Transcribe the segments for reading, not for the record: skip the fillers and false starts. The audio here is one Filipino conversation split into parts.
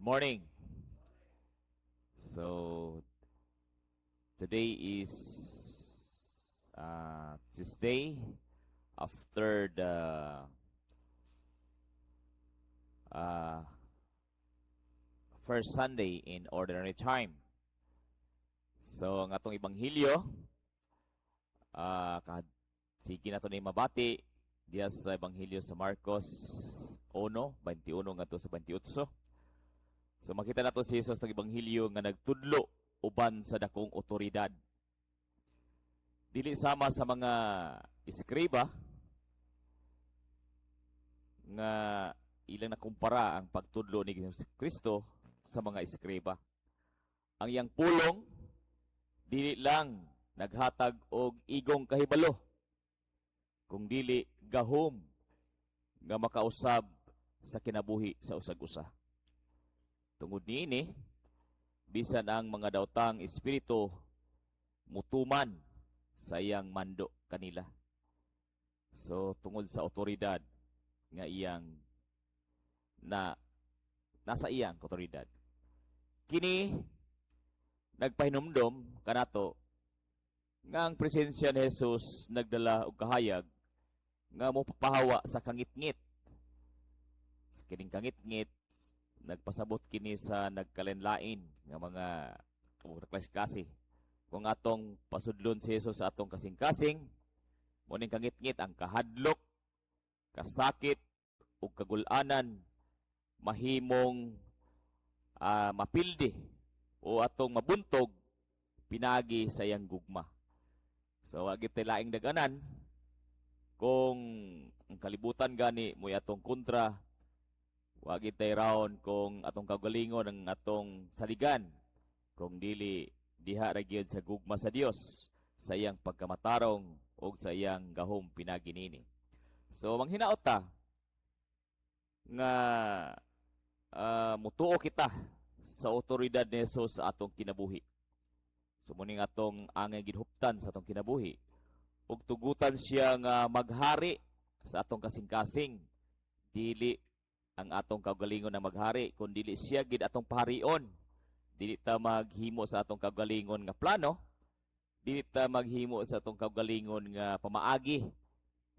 Morning. So today is Tuesday after the uh, first Sunday in ordinary time. So ang atong ibanghilyo sige na to ni mabati diya sa ibanghilyo sa Marcos 1:21 ngadto sa 28. So makita nato si Jesus ng ibanghilyo nga nagtudlo uban sa dakong otoridad. Dili sama sa mga iskriba nga ilang nakumpara ang pagtudlo ni Kristo sa mga iskriba. Ang iyang pulong dili lang naghatag og igong kahibalo, kung dili gahom nga makausab sa kinabuhi sa usag-usa. Tungod niini, bisan ang mga daotang espiritu mutuman sa iyang mando kanila. So tungod sa otoridad nga iyang nasa iyang otoridad. Kini nagpahinumdom kanato nga ang presensya ni Jesus nagdala og kahayag nga mopapahawa sa kangitngit. So, kining kangitngit nagpasabot kini sa nagkalenlain nga mga klase. Kung atong pasudlon si Jesus sa atong kasing-kasing, muning kangitngit ang kahadlok, kasakit ug kagul-anan mahimong mapildi o atong mabuntog pinagi sa iyang gugma. So wag gid laing daganan kung ang kalibutan gani mo atong kontra. Wag itay raon kung atong kagalingon ang atong saligan, kung dili diha ra gyud sa gugma sa Dios sa iyang pagkamatarong o sa iyang gahom pinaginini. So manghinaot ta nga mutuo kita sa otoridad ni Jesus sa atong kinabuhi. So muning atong angay gidhuptan sa atong kinabuhi ug tugutan siya nga maghari sa atong kasing-kasing, dili ang atong kaugalingon na maghari, kundi dili siya gid atong paharion. Dili ta maghimo sa atong kaugalingon nga plano, dili ta maghimo sa atong kaugalingon nga pamaagi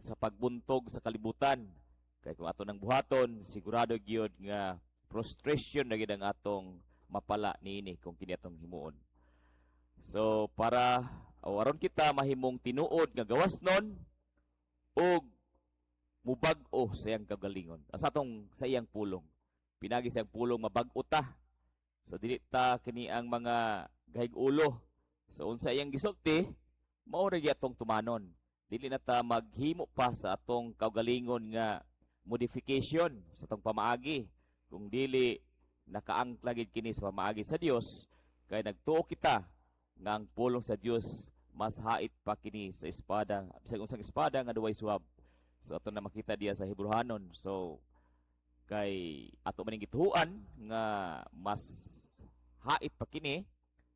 sa pagbuntog sa kalibutan. Kay kung ato nang buhaton, sigurado gyud nga frustration na gid ang atong mapala niini kung kini atong himuon. So para aron kita mahimong tinuod nga gawas nun ug mubag-o sa iyang kagalingon. Sa iyang pulong. Pinagi sa iyang pulong mabag-o ta. So dili ta kini ang mga gahig-ulo. So unsa iyang gisulti, mao ra gyatong tumanon. Dili na ta maghimo pa sa atong kagalingon nga modification sa atong pamaagi. Kung dili nakaangkla gid kini sa pamaagi sa Dios, kay nagtuo kita nga ang pulong sa Dios mas hait pa kini sa espada, bisag unsang espada nga duway suwab. So ato na makita diya sa Hebrehanon. So kay ato maning gituhuan nga mas hait pa kini.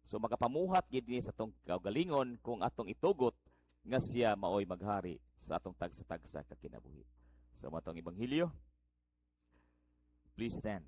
So makapamuhat gid ni sa atong kaugalingon kung atong itugot nga siya maoy maghari sa atong tagsa-tagsa ka kinabuhi. So matong ibanghilyo. Please stand.